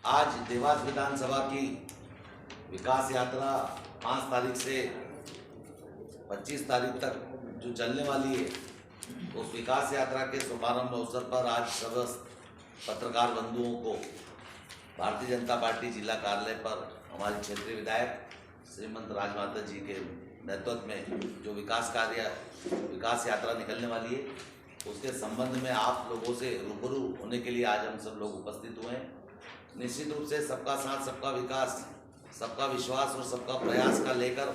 आज देवास विधानसभा की विकास यात्रा 5 तारीख से 25 तारीख तक जो चलने वाली है, उस विकास यात्रा के शुभारंभ अवसर पर आज समस्त पत्रकार बंधुओं को भारतीय जनता पार्टी जिला कार्यालय पर हमारे क्षेत्रीय विधायक श्रीमंत राजमाता जी के नेतृत्व में जो विकास यात्रा निकलने वाली है, उसके संबंध में आप लोगों से रूबरू होने के लिए आज हम सब लोग उपस्थित हुए हैं। निश्चित रूप से सबका साथ, सबका विकास, सबका विश्वास और सबका प्रयास का लेकर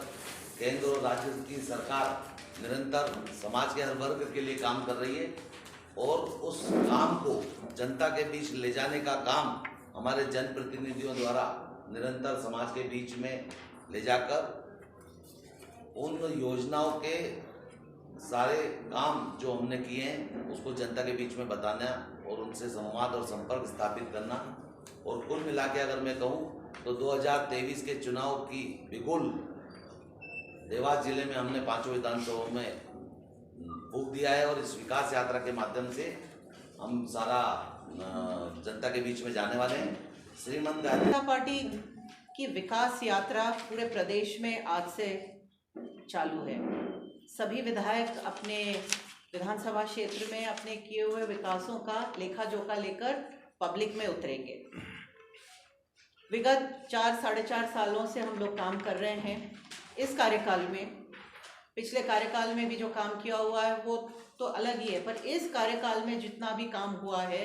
केंद्र और राज्य की सरकार निरंतर समाज के हर वर्ग के लिए काम कर रही है और उस काम को जनता के बीच ले जाने का काम हमारे जनप्रतिनिधियों द्वारा निरंतर समाज के बीच में ले जाकर उन योजनाओं के सारे काम जो हमने किए हैं उसको जनता के बीच में बताना और उनसे संवाद और संपर्क स्थापित करना। और कुल मिला के अगर मैं कहूँ तो 2023 के चुनाव की बिगुल देवास जिले में हमने 5 विधानसभाओं में फूंक दिया है और इस विकास यात्रा के माध्यम से हम सारा जनता के बीच में जाने वाले हैं। श्रीमंत जनता पार्टी की विकास यात्रा पूरे प्रदेश में आज से चालू है। सभी विधायक अपने विधानसभा क्षेत्र में अपने किए हुए विकासों का लेखा जोखा लेकर पब्लिक में उतरेंगे। विगत 4-4.5 सालों से हम लोग काम कर रहे हैं। इस कार्यकाल में, पिछले कार्यकाल में भी जो काम किया हुआ है वो तो अलग ही है, पर इस कार्यकाल में जितना भी काम हुआ है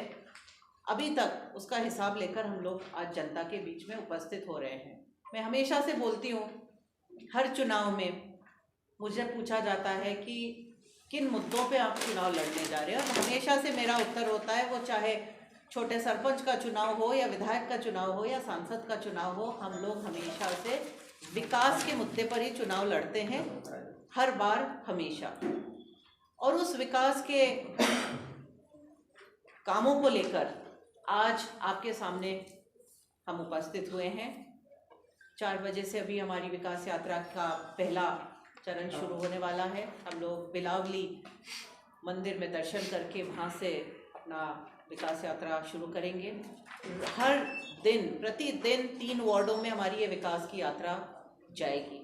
अभी तक उसका हिसाब लेकर हम लोग आज जनता के बीच में उपस्थित हो रहे हैं। मैं हमेशा से बोलती हूँ, हर चुनाव में मुझे पूछा जाता है कि किन मुद्दों पे आप चुनाव लड़ने जा रहे हो, तो हमेशा से मेरा उत्तर होता है, वो चाहे छोटे सरपंच का चुनाव हो या विधायक का चुनाव हो या सांसद का चुनाव हो, हम लोग हमेशा से विकास के मुद्दे पर ही चुनाव लड़ते हैं, हर बार हमेशा। और उस विकास के कामों को लेकर आज आपके सामने हम उपस्थित हुए हैं। 4 बजे से अभी हमारी विकास यात्रा का पहला चरण शुरू होने वाला है। हम लोग बिलावली मंदिर में दर्शन करके वहाँ से अपना विकास यात्रा शुरू करेंगे। हर दिन, प्रतिदिन 3 वार्डों में हमारी ये विकास की यात्रा जाएगी।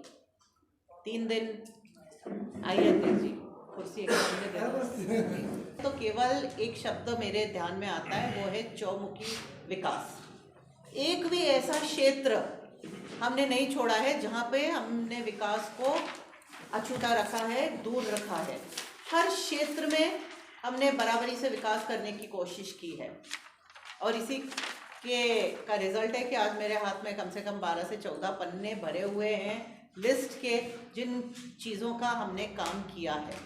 3 दिन आइए जी, कुर्सी एक सामने दे। तो केवल एक शब्द मेरे ध्यान में आता है, वो है चौमुखी विकास। एक भी ऐसा क्षेत्र हमने नहीं छोड़ा है जहाँ पे हमने विकास को अछूता रखा है, दूर रखा है। हर क्षेत्र में हमने बराबरी से विकास करने की कोशिश की है और इसी का रिजल्ट है कि आज मेरे हाथ में कम से कम 12 से 14 पन्ने भरे हुए हैं लिस्ट के, जिन चीज़ों का हमने काम किया है,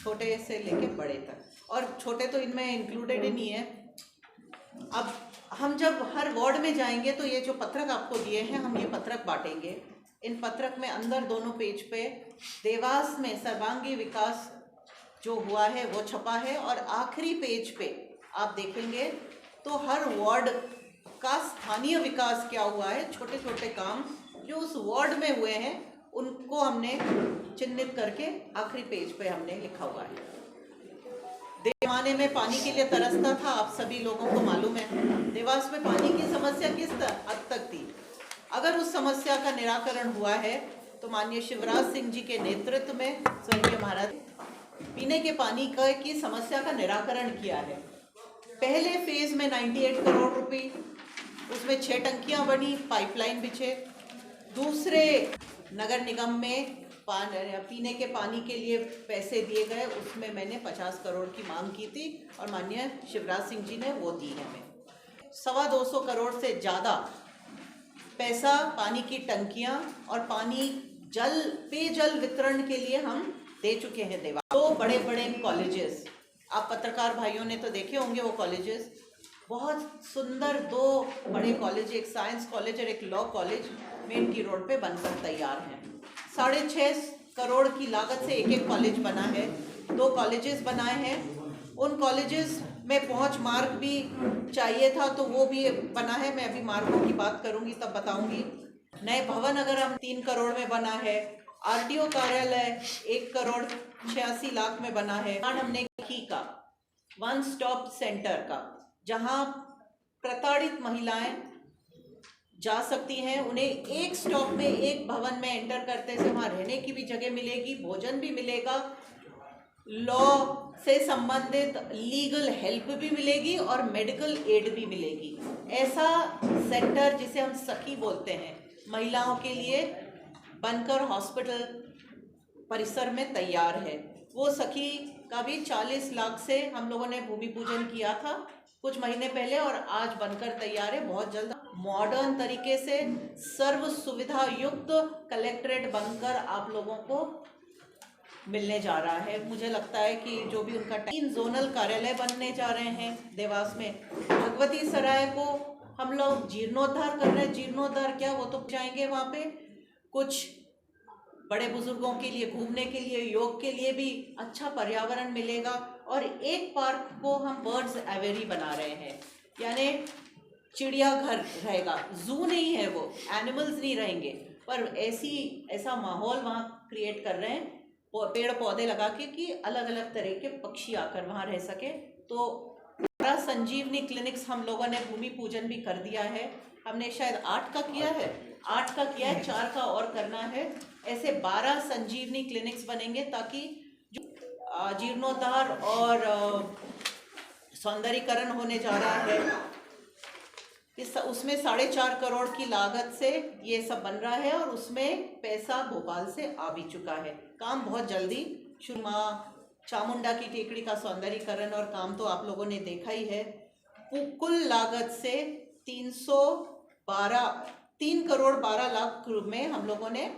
छोटे से लेके बड़े तक। और छोटे तो इनमें इंक्लूडेड ही नहीं है। अब हम जब हर वार्ड में जाएंगे तो ये जो पत्रक आपको दिए हैं, हम ये पत्रक बांटेंगे। इन पत्रक में अंदर दोनों पेज पे देवास में सर्वांगी विकास जो हुआ है वो छपा है और आखिरी पेज पे आप देखेंगे तो हर वार्ड का स्थानीय विकास क्या हुआ है, छोटे छोटे काम जो उस वार्ड में हुए हैं उनको हमने चिन्हित करके आखिरी पेज पे हमने लिखा हुआ है। जमाने में पानी के लिए तरसता था, आप सभी लोगों को मालूम है देवास में पानी की समस्या किस हद तक थी। अगर उस समस्या का निराकरण हुआ है तो माननीय शिवराज सिंह जी के नेतृत्व में स्वर्गीय महाराज पीने के पानी की समस्या का निराकरण किया है। पहले फेज में 98 करोड़ रुपए, उसमें 6 टंकियां बनी, पाइपलाइन बिछे। दूसरे नगर निगम में पीने के पानी के लिए पैसे दिए गए, उसमें मैंने 50 करोड़ की मांग की थी और माननीय शिवराज सिंह जी ने वो दी है। हमें 225 करोड़ से ज़्यादा पैसा पानी की टंकियां और पेयजल वितरण के लिए हम दे चुके हैं। देवास 2 बड़े बड़े कॉलेजेस, आप पत्रकार भाइयों ने तो देखे होंगे वो कॉलेजेस, बहुत सुंदर 2 बड़े कॉलेज, एक साइंस कॉलेज और एक लॉ कॉलेज मेन की रोड पे बनकर तैयार हैं। 6.5 करोड़ की लागत से एक कॉलेज बना है, 2 कॉलेजेस बनाए हैं। उन कॉलेजेस में पहुंच मार्ग भी चाहिए था तो वो भी बना है। मैं अभी मार्गों की बात करूंगी तब बताऊंगी। नए भवन अगर हम 3 करोड़ में बना है। आरटीओ कार्यालय 1 करोड़ 86 लाख में बना है। हमने का 1 स्टॉप सेंटर का, जहां प्रताड़ित महिलाएं जा सकती हैं। उन्हें एक स्टॉप में, एक भवन में एंटर करते से वहाँ रहने की भी जगह मिलेगी, भोजन भी मिलेगा, लॉ से संबंधित लीगल हेल्प भी मिलेगी और मेडिकल एड भी मिलेगी। ऐसा सेंटर जिसे हम सखी बोलते हैं, महिलाओं के लिए बनकर हॉस्पिटल परिसर में तैयार है। वो सखी का भी 40 लाख से हम लोगों ने भूमि पूजन किया था कुछ महीने पहले और आज बनकर तैयार है। बहुत जल्द मॉडर्न तरीके से सर्व सुविधा युक्त कलेक्ट्रेट बनकर आप लोगों को मिलने जा रहा है। मुझे लगता है कि जो भी उनका 3 जोनल कार्यालय बनने जा रहे हैं देवास में। भगवती सराय को हम लोग जीर्णोद्धार कर रहे हैं। जीर्णोद्धार क्या, वो तो जाएंगे वहाँ पे कुछ बड़े बुजुर्गों के लिए घूमने के लिए, योग के लिए भी अच्छा पर्यावरण मिलेगा। और एक पार्क को हम बर्ड्स एवेरी बना रहे हैं, यानी चिड़ियाघर रहेगा, जू नहीं है वो, एनिमल्स नहीं रहेंगे, पर ऐसा माहौल वहाँ क्रिएट कर रहे हैं पेड़ पौधे लगा के कि अलग अलग तरह के पक्षी आकर वहाँ रह सके। तो 12 संजीवनी क्लिनिक्स हम लोगों ने भूमि पूजन भी कर दिया है। हमने शायद 8 का किया है, 4 का और करना है। ऐसे 12 संजीवनी क्लिनिक्स बनेंगे ताकि जो जीर्णोद्धार और सौंदर्यीकरण होने जा रहा है उसमें 4.5 करोड़ की लागत से ये सब बन रहा है और उसमें पैसा भोपाल से आ भी चुका है। काम बहुत जल्दी शुरू। माँ चामुंडा की टेकड़ी का सौंदर्यीकरण और काम तो आप लोगों ने देखा ही है। कुल लागत से 3 करोड़ 12 लाख में हम लोगों ने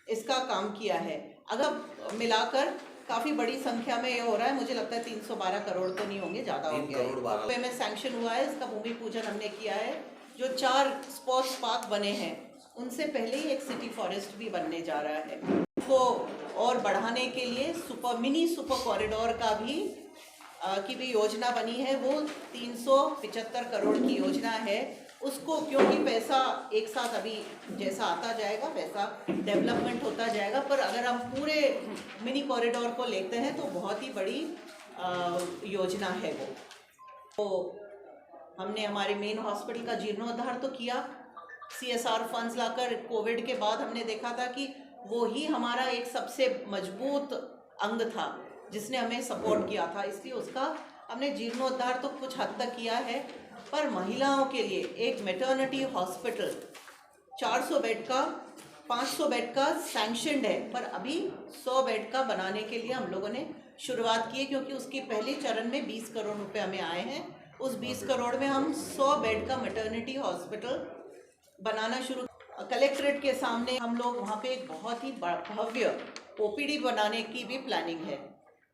इसका काम किया है। अगर मिलाकर काफ़ी बड़ी संख्या में ये हो रहा है। मुझे लगता है 312 करोड़ तो नहीं होंगे, ज़्यादा हो गया रुपये में सैंक्शन हुआ है। इसका भूमि पूजन हमने किया है। जो 4 स्पोर्ट्स पार्क बने हैं उनसे पहले ही एक सिटी फॉरेस्ट भी बनने जा रहा है। तो और बढ़ाने के लिए मिनी सुपर कॉरिडोर का भी योजना बनी है। वो 375 करोड़ की योजना है। उसको क्योंकि पैसा एक साथ अभी जैसा आता जाएगा वैसा डेवलपमेंट होता जाएगा, पर अगर हम पूरे मिनी कॉरिडोर को लेते हैं तो बहुत ही बड़ी योजना है वो। तो हमने हमारे मेन हॉस्पिटल का जीर्णोद्धार तो किया, CSR फंड्स लाकर। कोविड के बाद हमने देखा था कि वो ही हमारा एक सबसे मजबूत अंग था जिसने हमें सपोर्ट किया था, इसलिए उसका हमने जीर्णोद्धार तो कुछ हद तक किया है। पर महिलाओं के लिए एक मैटरनिटी हॉस्पिटल 400 बेड का 500 बेड का सैंक्शनड है, पर अभी 100 बेड का बनाने के लिए हम लोगों ने शुरुआत की है, क्योंकि उसके पहले चरण में 20 करोड़ रुपए हमें आए हैं। उस 20 करोड़ में हम 100 बेड का मैटरनिटी हॉस्पिटल बनाना शुरू। कलेक्ट्रेट के सामने हम लोग वहाँ पे एक बहुत ही भव्य OPD बनाने की भी प्लानिंग है।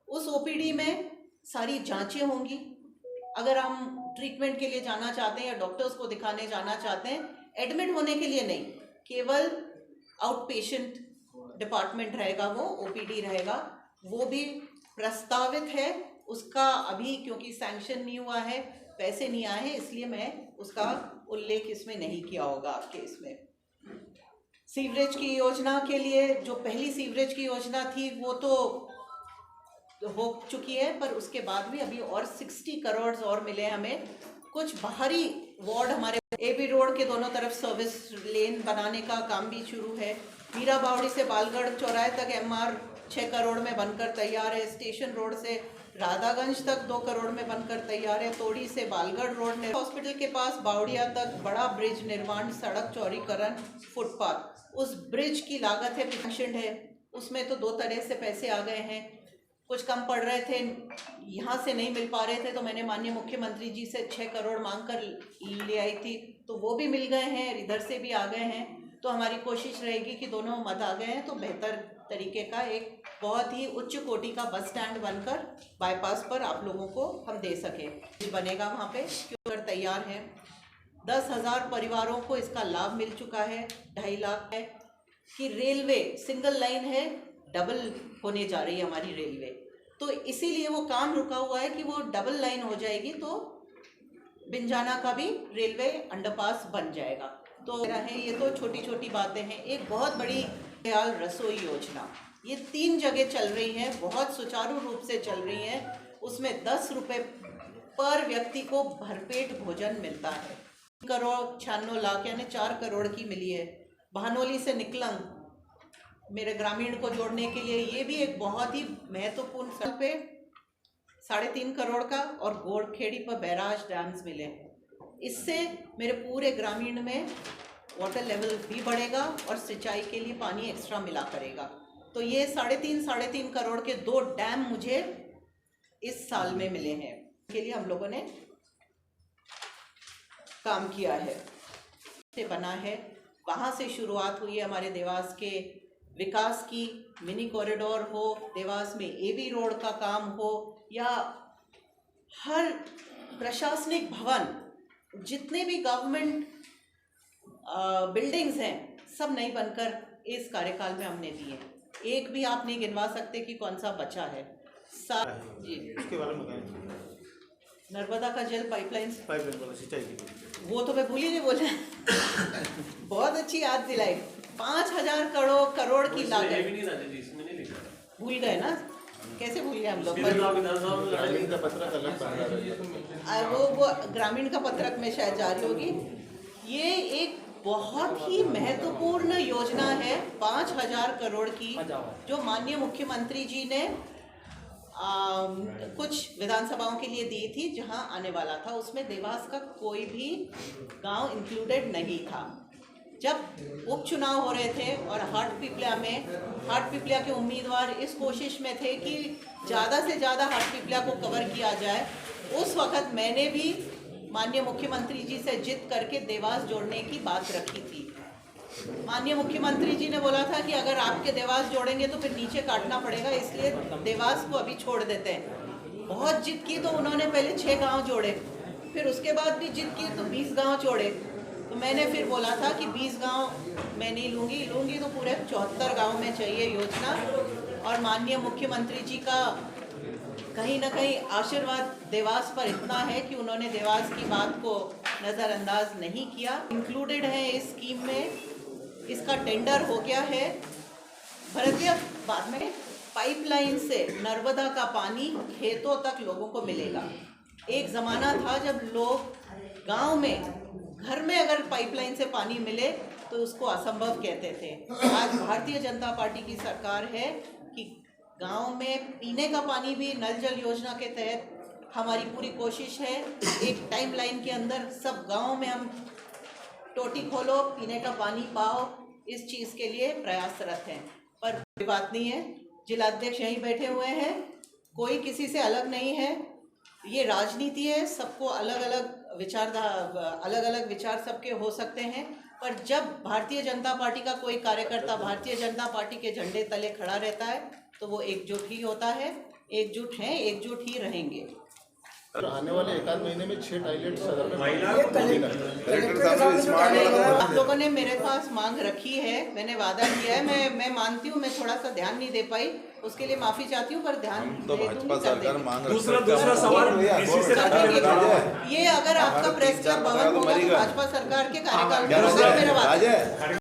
उस OPD में सारी जांचें होंगी। अगर हम ट्रीटमेंट के लिए जाना चाहते हैं या डॉक्टर्स को दिखाने जाना चाहते हैं, एडमिट होने के लिए नहीं, केवल आउट पेशेंट डिपार्टमेंट रहेगा, वो OPD रहेगा। वो भी प्रस्तावित है। उसका अभी क्योंकि सैंक्शन नहीं हुआ है, पैसे नहीं आए हैं, इसलिए मैं उसका उल्लेख इसमें नहीं किया होगा आपके इसमें। सीवरेज की योजना के लिए जो पहली सीवरेज की योजना थी वो तो हो चुकी है, पर उसके बाद भी अभी और 60 करोड़ और मिले हमें। कुछ बाहरी वार्ड हमारे AB रोड के दोनों तरफ सर्विस लेन बनाने का काम भी शुरू है। मीरा बावड़ी से बालगढ़ चौराहे तक MR 6 करोड़ में बनकर तैयार है। स्टेशन रोड से राधागंज तक 2 करोड़ में बनकर तैयार है। तोड़ी से बालगढ़ रोड हॉस्पिटल के पास बावड़िया तक बड़ा ब्रिज निर्माण, सड़क चौड़ीकरण, फुटपाथ। उस ब्रिज की लागत है, उसमें तो 2 तरह से पैसे आ गए हैं। कुछ कम पड़ रहे थे, यहाँ से नहीं मिल पा रहे थे, तो मैंने माननीय मुख्यमंत्री जी से 6 करोड़ मांग कर ले आई थी, तो वो भी मिल गए हैं, इधर से भी आ गए हैं। तो हमारी कोशिश रहेगी कि दोनों मत आ गए हैं तो बेहतर तरीके का एक बहुत ही उच्च कोटि का बस स्टैंड बनकर बाईपास पर आप लोगों को हम दे सकें। बनेगा वहाँ पे, क्योंकि तैयार है। 10,000 परिवारों को इसका लाभ मिल चुका है। 2.5 लाख है कि रेलवे सिंगल लाइन है, डबल होने जा रही है हमारी रेलवे, तो इसीलिए वो काम रुका हुआ है कि वो डबल लाइन हो जाएगी तो बिंजाना का भी रेलवे अंडरपास बन जाएगा। तो है, ये तो छोटी छोटी बातें हैं। एक बहुत बड़ी दयाल रसोई योजना, ये 3 जगह चल रही है, बहुत सुचारू रूप से चल रही है। उसमें 10 रुपये पर व्यक्ति को भरपेट भोजन मिलता है। 1,96,00,000 यानी 4 करोड़ की मिली है। भानोली से निकलंग मेरे ग्रामीण को जोड़ने के लिए ये भी एक बहुत ही महत्वपूर्ण स्थल पे 3.5 करोड़ का, और गोड़खेड़ी पर बैराज डैम्स मिले। इससे मेरे पूरे ग्रामीण में वाटर लेवल भी बढ़ेगा और सिंचाई के लिए पानी एक्स्ट्रा मिला करेगा। तो ये 3.5 करोड़ के 2 डैम मुझे इस साल में मिले हैं, के लिए हम लोगों ने काम किया है, से बना है। वहाँ से शुरुआत हुई है हमारे देवास के विकास की। मिनी कॉरिडोर हो, देवास में एबी रोड का काम हो, या हर प्रशासनिक भवन, जितने भी गवर्नमेंट बिल्डिंग्स हैं, सब नई बनकर इस कार्यकाल में हमने दिए। एक भी आप नहीं गिनवा सकते कि कौन सा बचा है। जी, उसके बारे में बताएं। नर्मदा का जल पाइपलाइन वाला सिंचाई की वो तो मैं भूल ही नहीं बोला। बहुत अच्छी याद दिलाई। 5,000 करोड़ की लागत। भूल गए ना, कैसे भूल गए हम लोग। ग्रामीण का पत्रक अलग बांधा वो ग्रामीण का पत्रक में शायद जारी होगी। ये एक बहुत ही महत्वपूर्ण योजना है 5,000 करोड़ की, जो माननीय मुख्यमंत्री जी ने कुछ विधानसभाओं के लिए दी थी, जहां आने वाला था। उसमें देवास का कोई भी गांव इंक्लूडेड नहीं था। जब उपचुनाव हो रहे थे और हाटपिपलिया के उम्मीदवार इस कोशिश में थे कि ज़्यादा से ज़्यादा हाटपिपलिया को कवर किया जाए, उस वक्त मैंने भी माननीय मुख्यमंत्री जी से जिद करके देवास जोड़ने की बात रखी थी। माननीय मुख्यमंत्री जी ने बोला था कि अगर आपके देवास जोड़ेंगे तो फिर नीचे काटना पड़ेगा, इसलिए देवास को अभी छोड़ देते हैं। बहुत जिद की तो उन्होंने पहले 6 गांव जोड़े, फिर उसके बाद भी जिद की तो 20 गांव जोड़े। तो मैंने फिर बोला था कि 20 गांव मैं नहीं लूँगी तो पूरे 74 गांव में चाहिए योजना। और माननीय मुख्यमंत्री जी का कहीं ना कहीं आशीर्वाद देवास पर इतना है कि उन्होंने देवास की बात को नज़रअंदाज नहीं किया। इंक्लूडेड है इस स्कीम में, इसका टेंडर हो गया है। भरतीय बाद में पाइपलाइन से नर्मदा का पानी खेतों तक लोगों को मिलेगा। एक ज़माना था जब लोग गांव में घर में अगर पाइपलाइन से पानी मिले तो उसको असंभव कहते थे। आज भारतीय जनता पार्टी की सरकार है कि गांव में पीने का पानी भी नल जल योजना के तहत हमारी पूरी कोशिश है। एक टाइम लाइन के अंदर सब गांव में हम टोटी खोलो, पीने का पानी पाओ, इस चीज़ के लिए प्रयासरत हैं। पर कोई बात नहीं है, जिलाध्यक्ष यहीं बैठे हुए हैं, कोई किसी से अलग नहीं है। ये राजनीति है, सबको अलग अलग विचार सबके हो सकते हैं। पर जब भारतीय जनता पार्टी का कोई कार्यकर्ता भारतीय जनता पार्टी के झंडे तले खड़ा रहता है तो वो एकजुट ही होता है, एकजुट हैं, एकजुट ही रहेंगे। आने वाले 1 महीने में 6 टॉयलेट सदर में आप लोगों ने मेरे पास मांग रखी है, मैंने वादा किया है। मैं मानती हूँ मैं थोड़ा सा ध्यान नहीं दे पाई, उसके लिए माफी चाहती हूँ, पर ध्यान तो भाजपा सरकार मांग दूसरा सवाल ये अगर आपका प्रेस क्लब भवन होगा तो भाजपा सरकार के कार्यकाल में होगा, मेरा वादा।